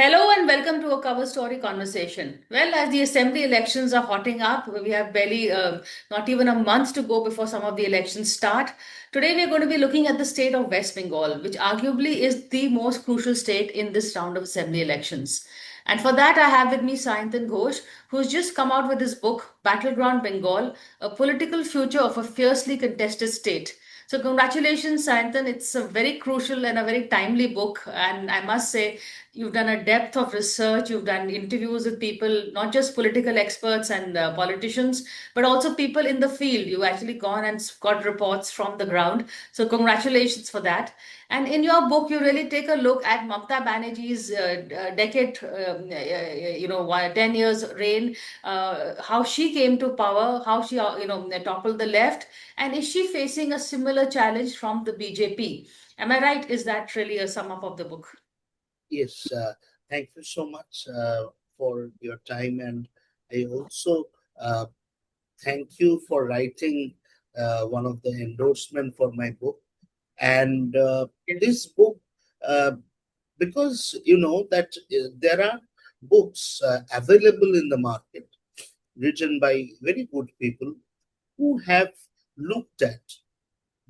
Hello and welcome to a cover story conversation. Well, as the assembly elections are hotting up, we have barely not even a month to go before some of the elections start. Today, we are going to be looking at the state of West Bengal, which arguably is the most crucial state in this round of assembly elections. And for that, I have with me Sayantan Ghosh, who's just come out with his book, Battleground Bengal, A Political Future of a Fiercely Contested State. So, congratulations, Sayantan. It's a very crucial and a very timely book. And I must say, you've done a depth of research, you've done interviews with people, not just political experts and politicians, but also people in the field. You've actually gone and got reports from the ground. So, congratulations for that. And in your book, you really take a look at Mamata Banerjee's decade, 10 years reign, how she came to power, how she, toppled the left, and is she facing a similar challenge from the BJP? Am I right? Is that really a sum up of the book? Yes, thank you so much for your time, and I also uh, thank you for writing one of the endorsement for my book. And this book, uh, because you know that there are books available in the market written by very good people who have looked at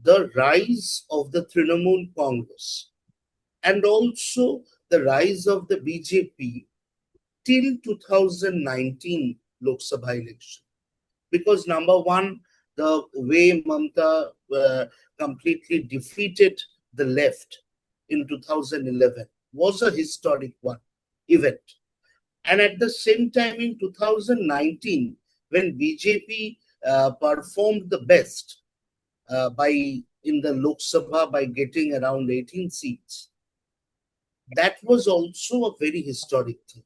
the rise of the Trinamool Congress and also the rise of the BJP till 2019 Lok Sabha election. Because number one, the way Mamata completely defeated the left in 2011 was a historic one event. And at the same time, in 2019, when BJP performed the best by in the Lok Sabha by getting around 18 seats, that was also a very historic thing.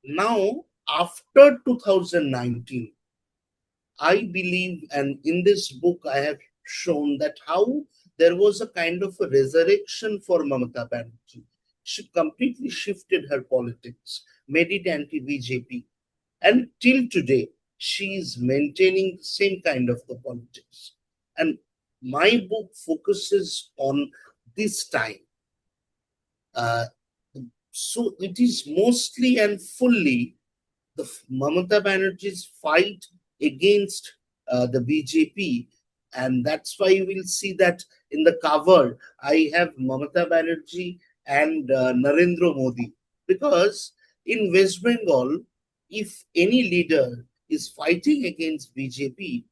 Now, after 2019, I believe, and in this book, I have shown that how there was a kind of a resurrection for Mamata Banerjee. She completely shifted her politics, made it anti BJP, and till today, she is maintaining the same kind of the politics. And my book focuses on this time. Uh, so it is mostly and fully the Mamata Banerjee's fight against the BJP, and that's why you will see that in the cover I have Mamata Banerjee and Narendra Modi, because in West Bengal, if any leader is fighting against BJP,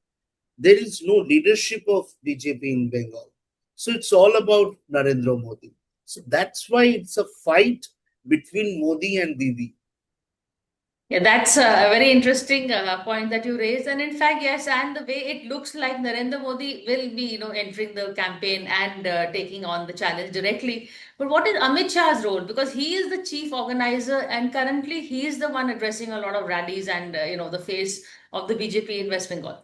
there is no leadership of BJP in Bengal. So it's all about Narendra Modi. So that's why it's a fight between Modi and Didi. Yeah, that's a very interesting point that you raised. And in fact, yes, and the way it looks like Narendra Modi will be, entering the campaign and taking on the challenge directly. But what is Amit Shah's role? Because he is the chief organizer, and currently he is the one addressing a lot of rallies and, the face of the BJP in West Bengal.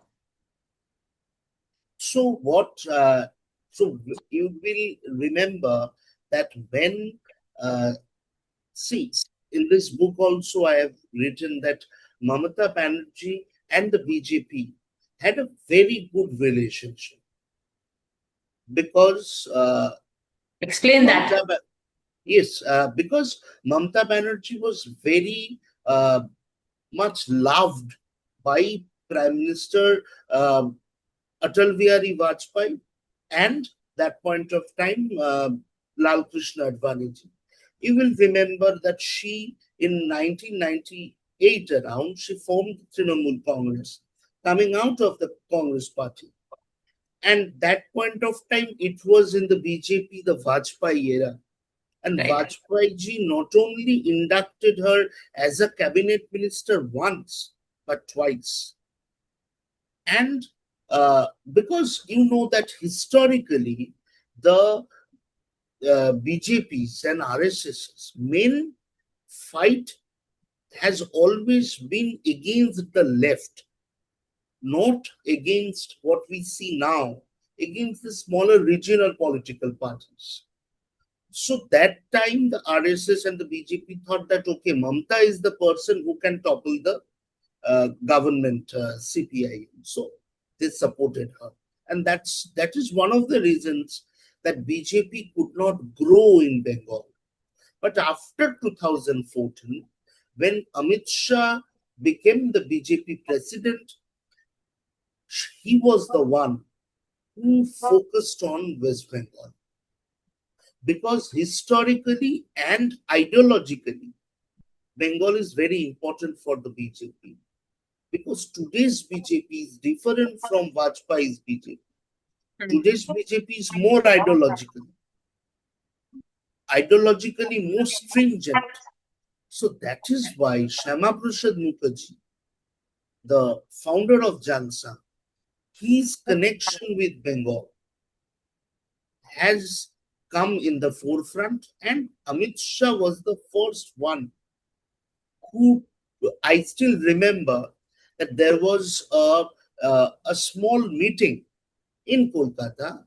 So what? So you will remember that when see in this book also I have written that Mamata Banerjee and the BJP had a very good relationship because Explain that. Mamata Ba- yes, because Mamata Banerjee was very much loved by Prime Minister Atal Bihari Vajpayee and that point of time Lal Krishna Advani ji. You will remember that she in 1998 around she formed Trinamool Congress, coming out of the Congress party. And that point of time it was in the BJP, the Vajpayee era. And Right. Vajpayee ji not only inducted her as a cabinet minister once, but twice. And because you know that historically the BJP's and RSS's main fight has always been against the left, not against what we see now, against the smaller regional political parties. So that time the RSS and the BJP thought that okay, Mamta is the person who can topple the government CPI. So they supported her, and that is one of the reasons that BJP could not grow in Bengal. But after 2014, when Amit Shah became the BJP president, he was the one who focused on West Bengal. Because historically and ideologically, Bengal is very important for the BJP. Because today's BJP is different from Vajpayee's BJP. Today's BJP is more ideologically more stringent. So that is why Shyama Prasad Mukherjee, the founder of Jalsa, his connection with Bengal has come in the forefront, and Amit Shah was the first one who, I still remember that there was a small meeting in Kolkata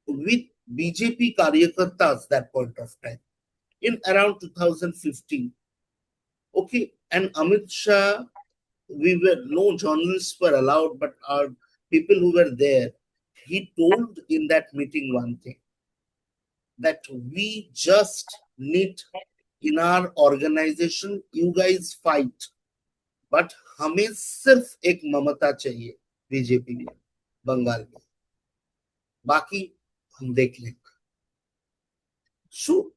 with BJP Karyakartas that point of time in around 2015. Okay, and Amit Shah, no journalists were allowed, but our people who were there, he told in that meeting one thing, that we just need in our organization, you guys fight, but हमें सिर्फ एक ममता चाहिए BJP में, बंगाल में, बाकी हम देख लेंगे. So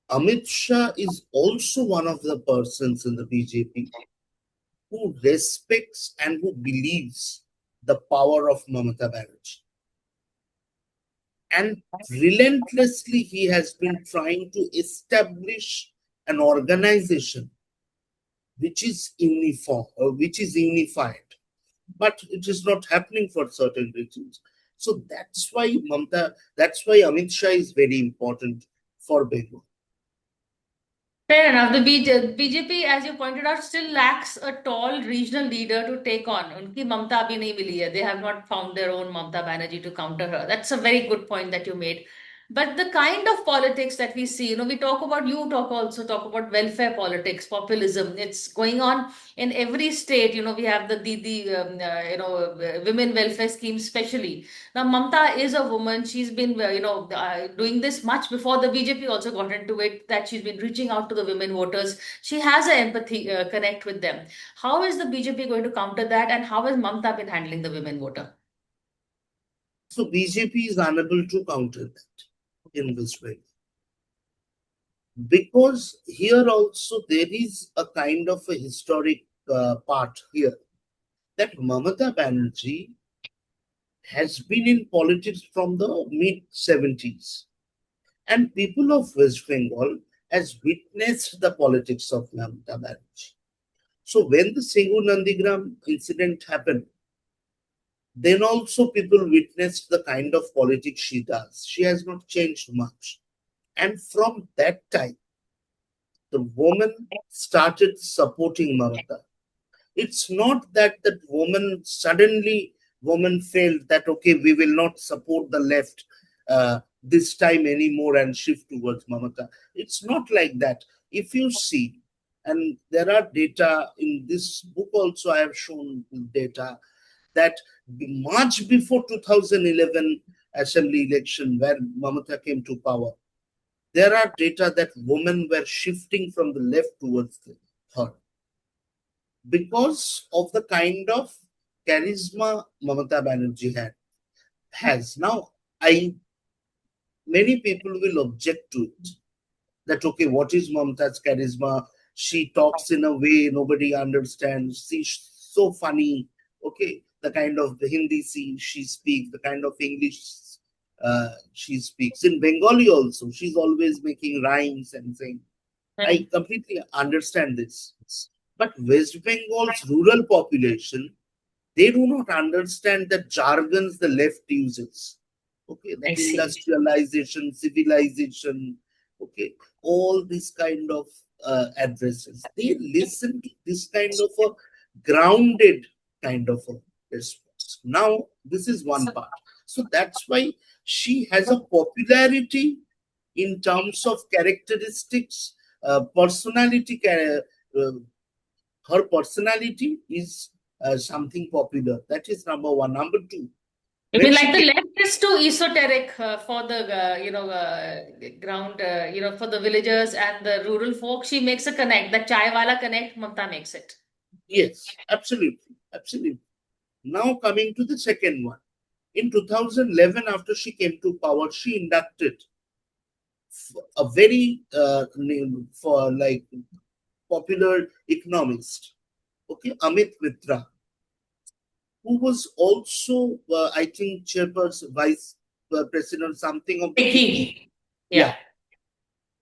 Amit Shah is also one of the persons in the BJP who respects and who believes the power of Mamata Banerjee. And relentlessly, he has been trying to establish an organization which is unified, but it is not happening for certain reasons. So that's why Amit Shah is very important for Bengal. Fair enough. The BJP, as you pointed out, still lacks a tall regional leader to take on. उनकी ममता अभी नहीं मिली है. They have not found their own Mamata Banerjee to counter her. That's a very good point that you made. But the kind of politics that we see, we talk about, talk about welfare politics, populism. It's going on in every state. We have the women welfare scheme, especially. Now, Mamta is a woman. She's been, doing this much before the BJP also got into it, that she's been reaching out to the women voters. She has an empathy connect with them. How is the BJP going to counter that, and how has Mamta been handling the women voter? So BJP is unable to counter that in this way. Because here also there is a kind of a historic part here, that Mamata Banerjee has been in politics from the mid 70s, and people of West Bengal has witnessed the politics of Mamata Banerjee. So when the Singu Nandigram incident happened, then also people witnessed the kind of politics she does. She has not changed much. And from that time, the woman started supporting Mamata. It's not that woman felt that, okay, we will not support the left this time anymore and shift towards Mamata. It's not like that. If you see, and there are data in this book also, I have shown data that much before 2011 assembly election, where Mamata came to power, there are data that women were shifting from the left towards her because of the kind of charisma Mamata Banerjee has. Now, many people will object to it. That, okay, what is Mamata's charisma? She talks in a way nobody understands. She's so funny. Okay, the kind of Hindi she speaks, the kind of English she speaks. In Bengali also, she's always making rhymes and saying. I completely understand this. But West Bengal's rural population, they do not understand the jargons the left uses. Okay, I that see. industrialization, civilization, okay, all these kind of addresses. They listen to this kind of a grounded kind of a response. Now, this is one part. So that's why she has a popularity in terms of characteristics, personality. Her personality is something popular. That is number one. Number two, You When mean she like the came, left is too esoteric for the ground, for the villagers and the rural folk? She makes a connect. That chai wala connect, Mamta makes it. yes, absolutely, absolutely. Now coming to the second one. In 2011, after she came to power, she inducted a very name for like popular economist, okay, Amit Mitra, who was also, I think, chairperson, vice president, something of the FICCI. Picky. Yeah, Yeah.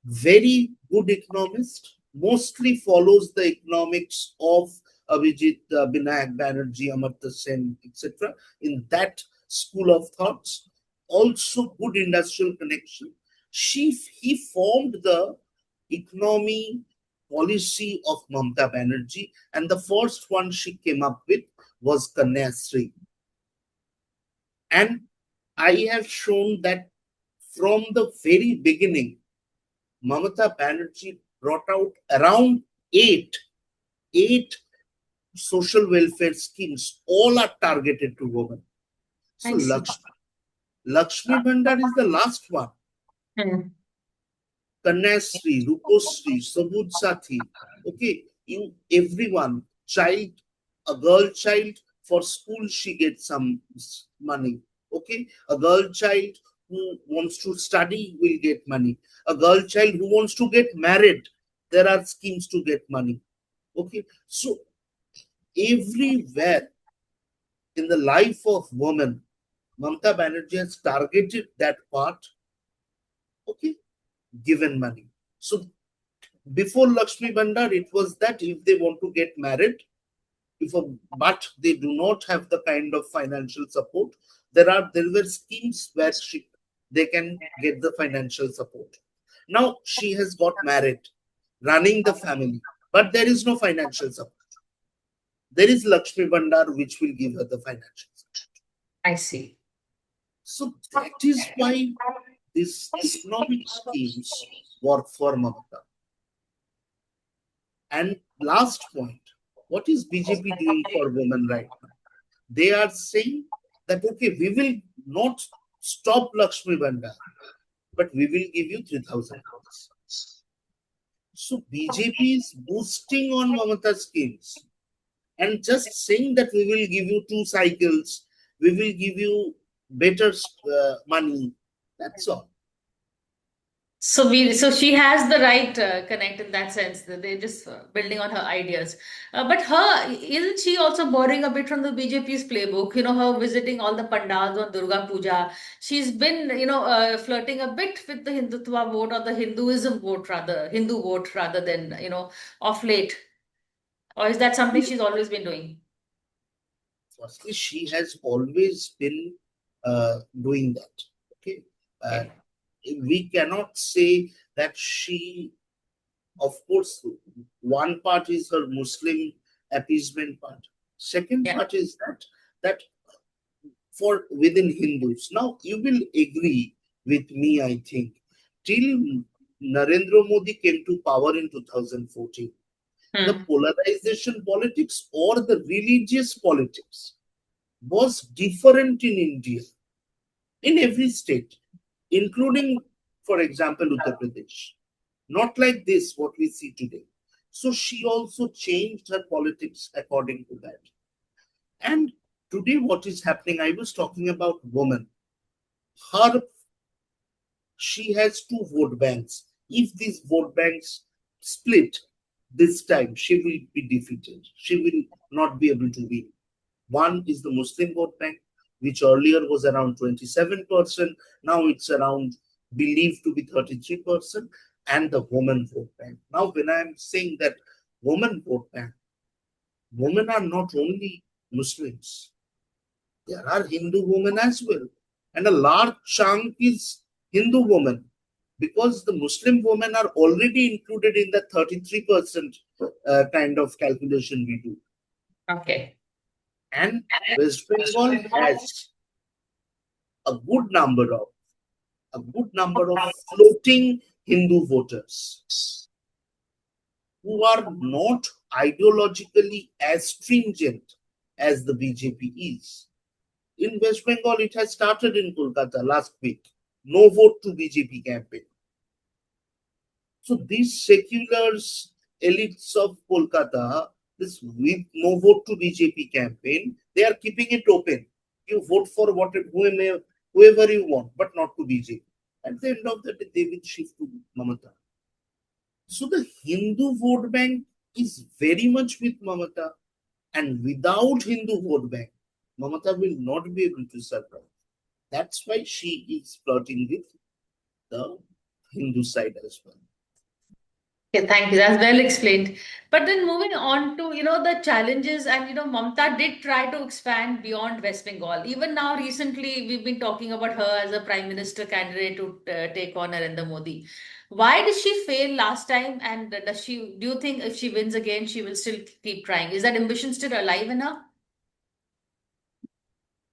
very good economist, mostly follows the economics of Abhijit Binayak Banerjee, Amartya Sen, etc. In that school of thoughts, also good industrial connection. He formed the economy policy of Mamata Banerjee, and the first one she came up with was Kanyasri. And I have shown that from the very beginning, Mamata Banerjee brought out around eight social welfare schemes. All are targeted to women. So I see. Lakshmi Bhandar is the last one. Hmm. Kanyasri, Rupasri, Sabud Sathi. Okay, you everyone, child, a girl child for school, she gets some money. Okay, a girl child who wants to study will get money. A girl child who wants to get married, there are schemes to get money. Okay, so everywhere in the life of woman, Mamata Banerjee has targeted that part. Okay, given money. So before Lakshmi Bandar, it was that if they want to get married, but they do not have the kind of financial support, there were schemes where they can get the financial support. Now she has got married, running the family, but there is no financial support. There is Lakshmi Bandar which will give her the financial support. I see. So that is why these economic schemes work for Mamata. And last point, what is BJP doing for women right now? They are saying that, okay, we will not stop Lakshmi Bandar, but we will give you 3,000 crores. So BJP is boosting on Mamata schemes and just saying that we will give you 2 cycles, we will give you better money. That's all. So she has the right connect in that sense. That they're just building on her ideas. But her isn't she also borrowing a bit from the BJP's playbook? Her visiting all the pandals on Durga Puja. She's been flirting a bit with the Hindutva vote or the Hindu vote rather than of late. Or is that something she's always been doing? Firstly, she has always been doing that. Okay. Uh, Okay. we cannot say that she, of course, one part is her Muslim appeasement part. Second Yeah. part is that for within Hindus. Now you will agree with me, I think, till Narendra Modi came to power in 2014, the Hmm. polarization politics or the religious politics was different in India, in every state, including, for example, Uttar Pradesh. Not like this, what we see today. So she also changed her politics according to that. And today, what is happening? I was talking about women. Her She has two vote banks. If these vote banks split this time, she will be defeated. She will not be able to win. One is the Muslim vote bank, which earlier was around 27%. Now it's around believed to be 33%, and the women vote bank. Now, when I'm saying that women vote bank, women are not only Muslims. There are Hindu women as well. And a large chunk is Hindu women because the Muslim women are already included in the 33% kind of calculation we do. Okay. And West Bengal has a good number of floating Hindu voters who are not ideologically as stringent as the BJP is. in West Bengal, it has started in Kolkata last week. No vote to BJP campaign. So these seculars, elites of Kolkata, this with no vote to BJP campaign, they are keeping it open. You vote for whoever you want, but not to BJP. At the end of the day, they will shift to Mamata. So the Hindu vote bank is very much with Mamata, and without Hindu vote bank, Mamata will not be able to survive. That's why she is flirting with the Hindu side as well. Okay, thank you. That's well explained. But then moving on to, the challenges and, Mamta did try to expand beyond West Bengal. Even now, recently, we've been talking about her as a prime minister candidate to take on Narendra Modi. Why did she fail last time? And do you think if she wins again, she will still keep trying? Is that ambition still alive in her?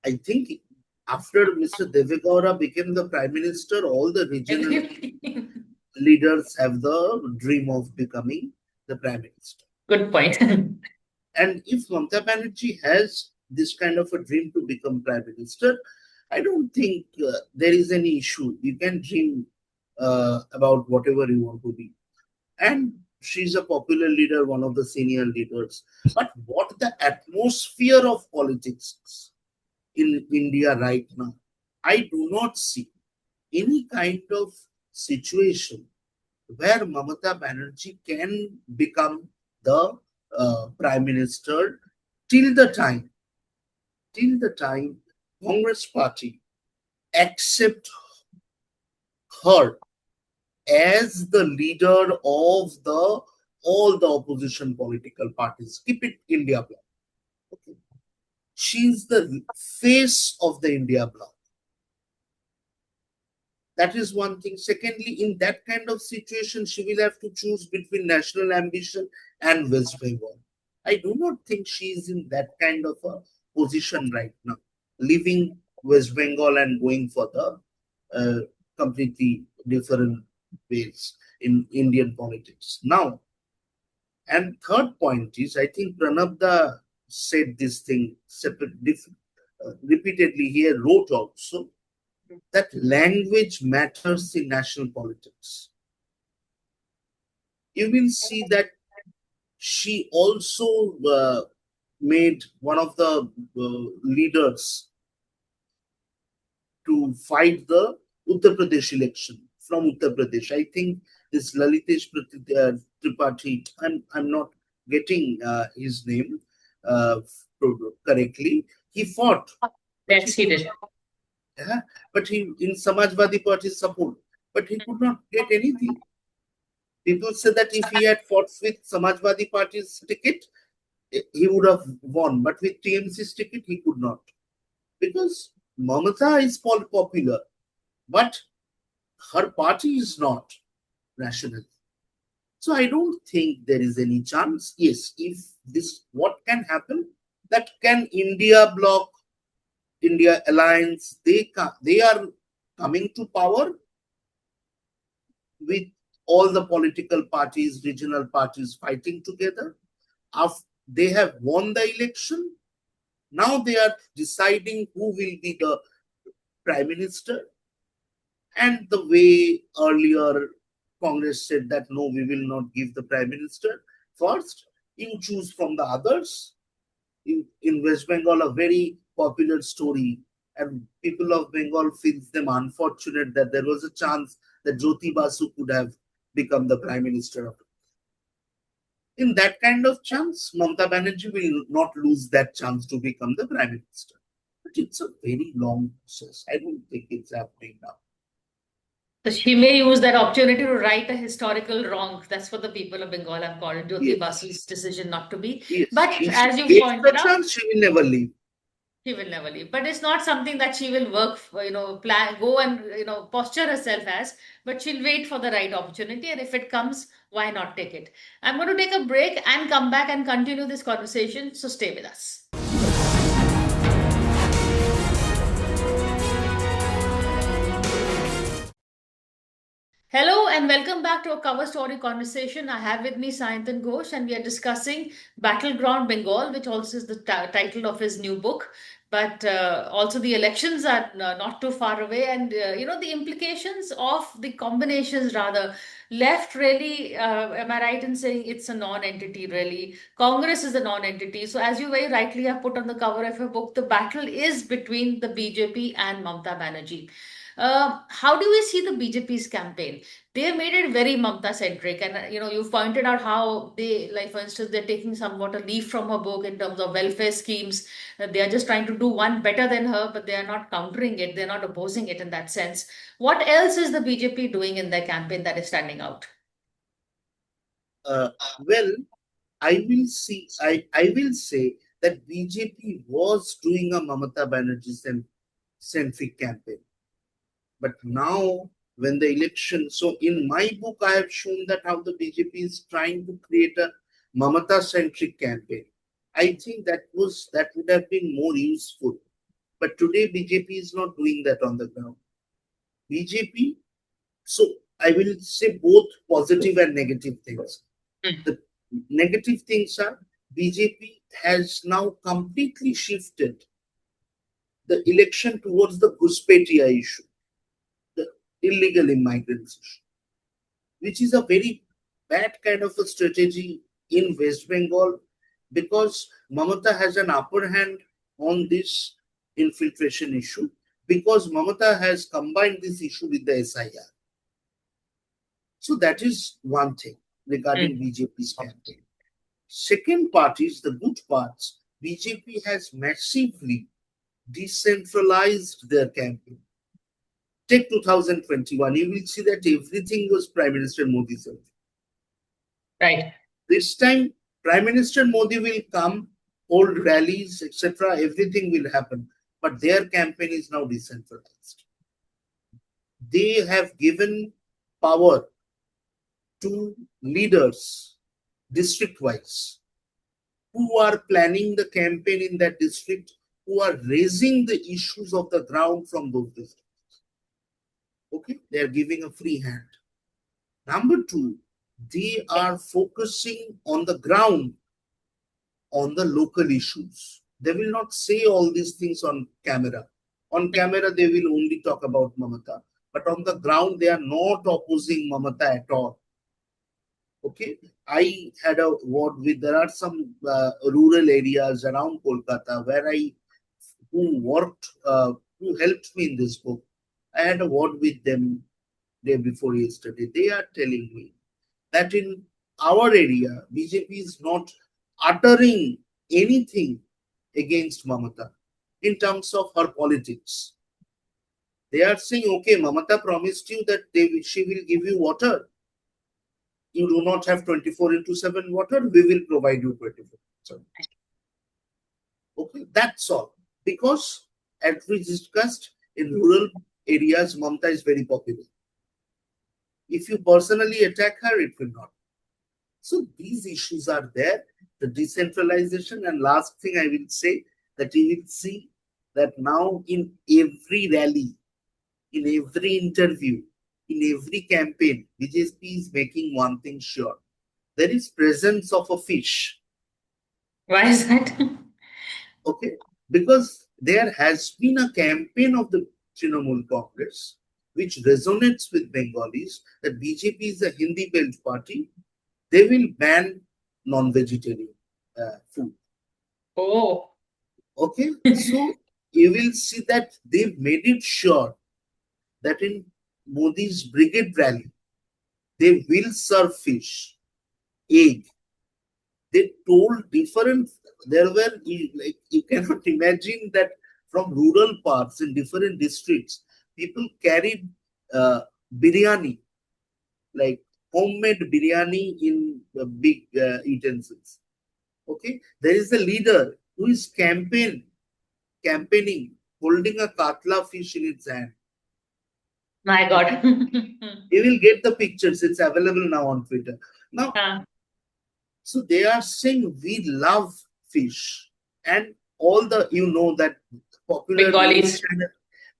I think after Mr. Devegowda became the prime minister, all the regional leaders have the dream of becoming the prime minister. Good point. And if Mamata Banerjee has this kind of a dream to become prime minister, I don't think there is any issue. You can dream about whatever you want to be. And she's a popular leader, one of the senior leaders. But what the atmosphere of politics is in India right now, I do not see any kind of situation where Mamata Banerjee can become the prime minister till the time Congress party accept her as the leader of the all the opposition political parties. Keep it India bloc. Okay. She's the face of the India bloc. That is one thing. Secondly, in that kind of situation, she will have to choose between national ambition and West Bengal. I do not think she is in that kind of a position right now, leaving West Bengal and going for the completely different ways in Indian politics. Now, and third point is, I think Pranabda said this thing repeatedly. He wrote also that language matters in national politics. You will see that she also made one of the leaders to fight the Uttar Pradesh election from Uttar Pradesh. I think this Lalitesh Tripathi, I'm not getting his name correctly. He fought. Yes, he did. Yeah, but he in Samajwadi Party support, but he could not get anything. People say that if he had fought with Samajwadi Party's ticket, he would have won. But with TMC's ticket, he could not. Because Mamata is popular, but her party is not national. So I don't think there is any chance. Yes, if this, what can happen? That can India bloc, India alliance, they are coming to power with all the political parties, regional parties fighting together. After they have won the election, now they are deciding who will be the prime minister. And the way earlier Congress said that no, we will not give the prime minister first, you choose from the others. In West Bengal, a very popular story, and people of Bengal feels them unfortunate that there was a chance that Jyoti Basu could have become the prime minister of. In that kind of chance, Mamata Banerjee will not lose that chance to become the prime minister. But it's a very long process. I don't think it's happening now. So she may use that opportunity to right a historical wrong. That's what the people of Bengal have called it, Jyoti Yes. Basu's decision not to be. Yes. But If as she you gets the pointed out, chance, she will never leave. she will never leave. But it's not something that she will work for, plan, go and, posture herself as, but she'll wait for the right opportunity. And if it comes, why not take it? I'm going to take a break and come back and continue this conversation. So stay with us. Hello and welcome back to a cover story conversation. I have with me Sayantan Ghosh and we are discussing Battleground Bengal, which also is the title of his new book. but also the elections are not too far away, and the implications of the combinations rather left really. Am I right in saying it's a non-entity? Really, Congress is a non-entity. So as you very rightly have put on the cover of your book, the battle is between the BJP and Mamata Banerjee. How do we see the BJP's campaign? They have made it very Mamata centric, and you pointed out how they, like for instance, they're taking somewhat a leaf from her book in terms of welfare schemes. They are just trying to do one better than her, but they are not countering it, they're not opposing it in that sense. What else is the BJP doing in their campaign that is standing out? Well, I will say that BJP was doing a Mamata Banerjee centric campaign. But now, when the election, so in my book, I have shown that how the BJP is trying to create a Mamata centric campaign. I think that would have been more useful. But today, BJP is not doing that on the ground. BJP, so I will say both positive and negative things. The negative things are BJP has now completely shifted the election towards the Ghuspetia issue, the illegal immigrants issue, which is a very bad kind of a strategy in West Bengal because Mamata has an upper hand on this infiltration issue because Mamata has combined this issue with the SIR. So that is one thing regarding Mm. BJP's campaign. Second part is the good parts. BJP has massively decentralized their campaign. Take 2021, you will see that everything was Prime Minister Modi's. Right. This time, Prime Minister Modi will come, hold rallies, etc. Everything will happen. But their campaign is now decentralized. They have given power to leaders district wise who are planning the campaign in that district, who are raising the issues of the ground from those districts. Okay, they are giving a free hand. Number two, they are focusing on the ground on the local issues. They will not say all these things on camera. On camera, they will only talk about Mamata. But on the ground, they are not opposing Mamata at all. Okay, I had a word with, there are some rural areas around Kolkata where who worked, who helped me in this book. I had a word with them day before yesterday. They are telling me that in our area, BJP is not uttering anything against Mamata in terms of her politics. They are saying, okay, Mamata promised you that she will give you water. You do not have 24 into 7 water, we will provide you 24/7. Okay, that's all. Because, as we discussed, in rural areas, Mamata is very popular. If you personally attack her, it will not. So these issues are there, the decentralization. And last thing I will say, that you will see that now in every rally, in every interview, in every campaign, BJP is making one thing sure. There is presence of a fish. Why is that? Okay, because there has been a campaign of the Trinamool Congress which resonates with Bengalis that BJP is a Hindi belt party. They will ban non-vegetarian food. Oh. Okay, so you will see that they've made it sure that in Modi's brigade rally, they will serve fish, egg. They told different, there were, like, you cannot imagine that from rural parts in different districts, people carried uh, biryani, like homemade biryani in big utensils. Okay, there is a leader who is campaigning, holding a katla fish in its hand. My God. Okay, you will get the pictures. It's available now on Twitter. Now, Ah, so they are saying we love fish, and all the, that popular news Bengalis. channel,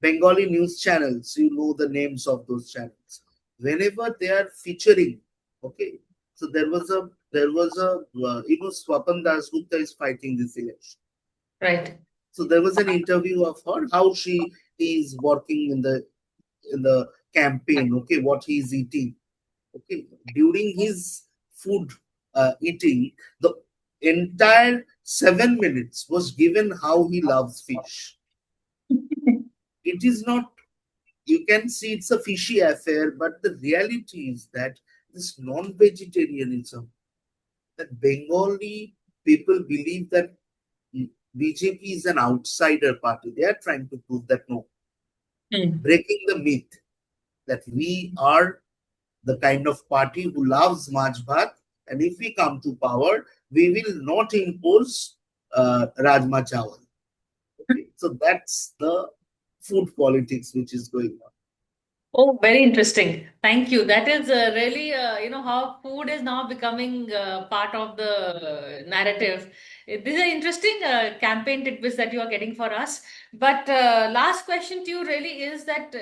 Bengali news channels. You know the names of those channels. Whenever they are featuring, okay. So there was a Swapan Dasgupta is fighting this election. Right. So there was an interview of her, how she is working in the campaign, okay, what he's eating. Okay, during his food eating, the entire 7 minutes was given how he loves fish. It is not, you can see it's a fishy affair, but the reality is that this non-vegetarianism, that Bengali people believe that BJP is an outsider party. They are trying to prove that no, Mm. breaking the myth that we are the kind of party who loves Maj Bhat, and if we come to power, we will not impose Rajma Chawal. Okay? So that's the food politics which is going on. Oh, very interesting. Thank you. That is really, how food is now becoming part of the narrative. These are interesting campaign tidbits that you are getting for us. But last question to you really is that,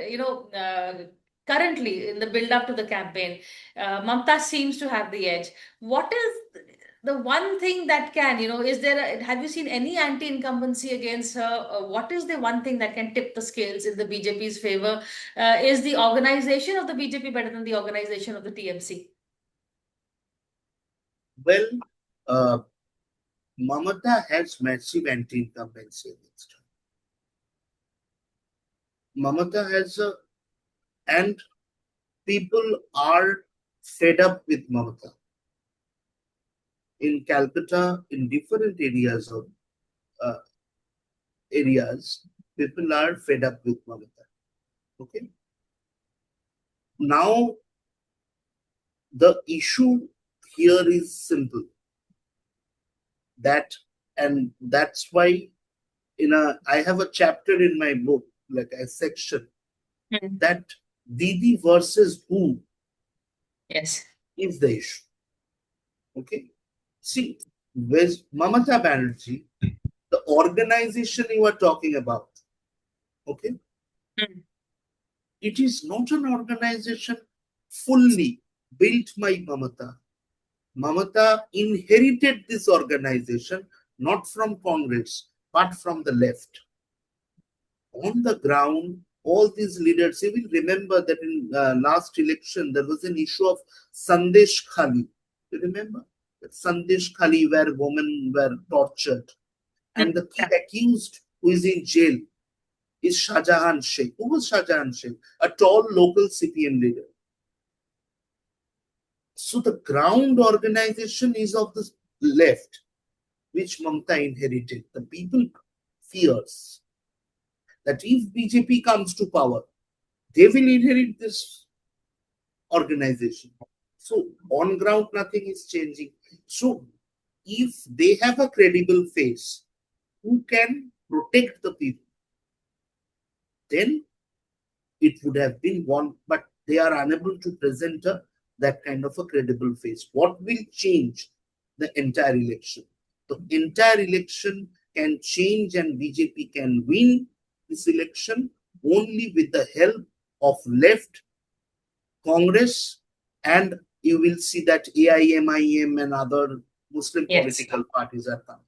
currently in the build up to the campaign, Mamta seems to have the edge. What is the one thing that can, is there, have you seen any anti-incumbency against her? What is the one thing that can tip the scales in the BJP's favor? Is the organization of the BJP better than the organization of the TMC? Well, uh, Mamata has massive anti-incumbency against her. Mamata has a, and people are fed up with Mamata. In Calcutta, in different uh, areas, people are fed up with Mamata. Okay. Now the issue here is simple. That and that's why I have a chapter in my book, like a section, Hmm. that Didi versus who Yes. is the issue. Okay. See, with Mamata Banerjee, the organization you are talking about, okay, Hmm. it is not an organization fully built by Mamata. Mamata inherited this organization not from Congress but from the left. On the ground, all these leaders, you will remember that in last election there was an issue of Sandesh Khali. You remember? That Sandesh Khali, where women were tortured. Hmm. And the key Yeah. accused who is in jail is Shahjahan Sheikh. Who was Shahjahan Sheikh? A tall local CPM leader. So the ground organization is of the left, which Mamata inherited. The people fears that if BJP comes to power, they will inherit this organization. So on ground, nothing is changing. So if they have a credible face who can protect the people, then it would have been one, but they are unable to present that kind of a credible face. What will change the entire election? The entire election can change and BJP can win this election only with the help of left, Congress, and you will see that AIMIM and other Muslim Yes. political parties are coming.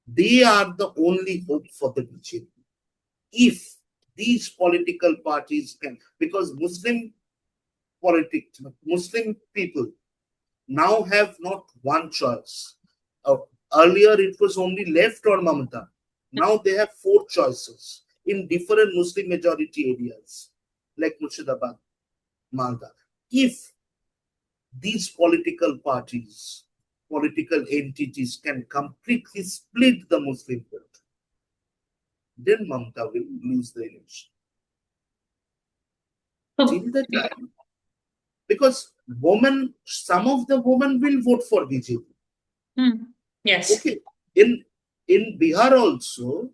They are the only hope for the BJP. If these political parties can, because Muslim people now have not one choice. Uh, Earlier it was only left or Mamata. Now they have four choices in different Muslim majority areas, like Murshidabad, Malda. If these political entities can completely split the Muslim vote, then Mamata will lose the election. So, Till the time, because some of the women will vote for BJP. hmm. Yes. Okay, in Bihar also,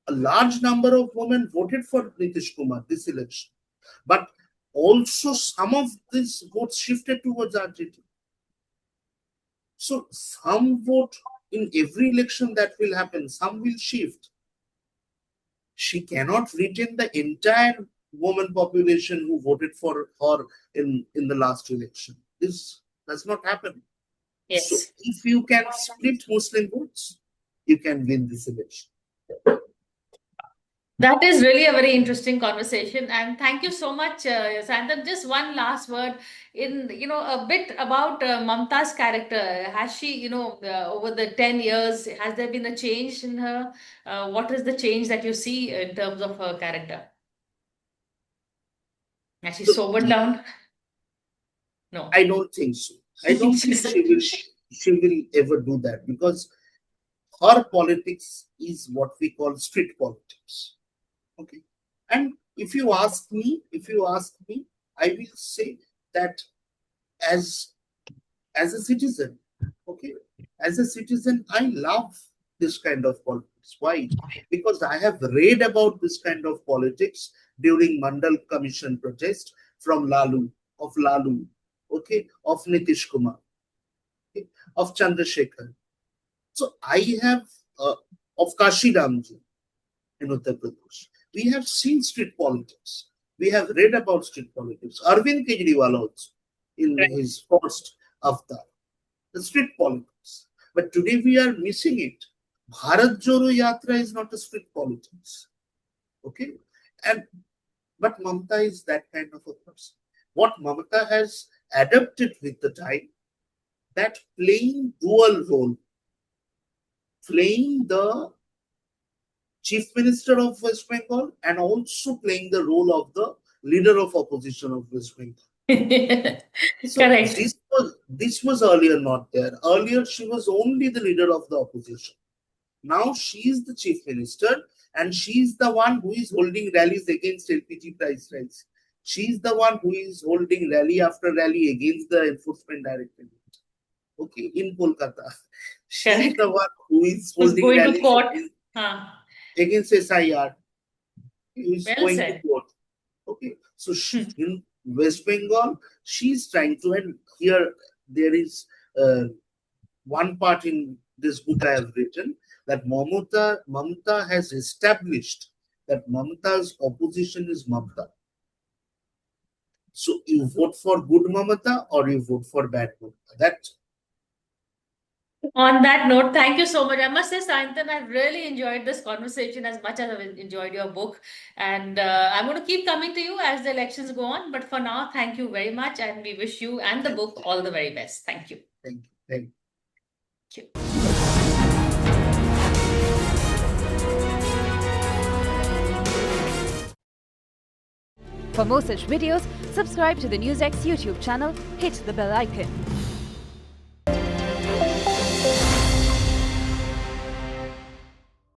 a large number of women voted for Nitish Kumar this election, but also some of these votes shifted towards RJD. So some vote in every election that will happen, some will shift. She cannot retain the entire woman population who voted for her in the last election. This does not happen. So Yes. if you can split Muslim votes, you can win this election. That is really a very interesting conversation, and thank you so much, Sayantan. Just one last word, in a bit about Mamta's character. Has she, over the 10 years, has there been a change in her? What is the change that you see in terms of her character? Has she So sobered down? No. I don't think so. I don't think she will ever do that, because her politics is what we call street politics. Okay. And if you ask me, I will say that as as a citizen, okay, as a citizen, I love this kind of politics. Why? Because I have read about this kind of politics during Mandal Commission protest from Lalu, okay, of Nitish Kumar, okay, of Chandrasekhar. So I have of Kashi Ramji in Uttar Pradesh. We have seen street politics. We have read about street politics. Arvind Kejriwal also in his first avatar, the street politics. But today we are missing it. Bharat Joro Yatra is not a street politics. Okay? And but Mamata is that kind of a person. What Mamata has adapted with the time, that playing dual role, playing the Chief Minister of West Bengal and also playing the role of the leader of opposition of West Bengal. So Correct. this was earlier not there. Earlier she was only the leader of the opposition. Now she is the chief minister, and she is the one who is holding rallies against LPG price rise. She is the one who is holding rally after rally against the enforcement directorate. Okay, in Kolkata, she is Correct. the one who is Who's holding going to rallies court? Huh. against SIR. Who is Well going to said. court. Okay, so Hmm. in West Bengal, she's trying to, and here there is one part in this book I have written, that Mamata has established that Mamata's opposition is Mamata. So you vote for good Mamata or you vote for bad Mamata. That On that note, thank you so much. I must say, Sayantan, I've really enjoyed this conversation as much as I've enjoyed your book. And I'm going to keep coming to you as the elections go on. But for now, thank you very much. And we wish you and the thank book all the very best. Thank you. thank you. Thank you. For more such videos, subscribe to the Newsx YouTube channel, hit the bell icon.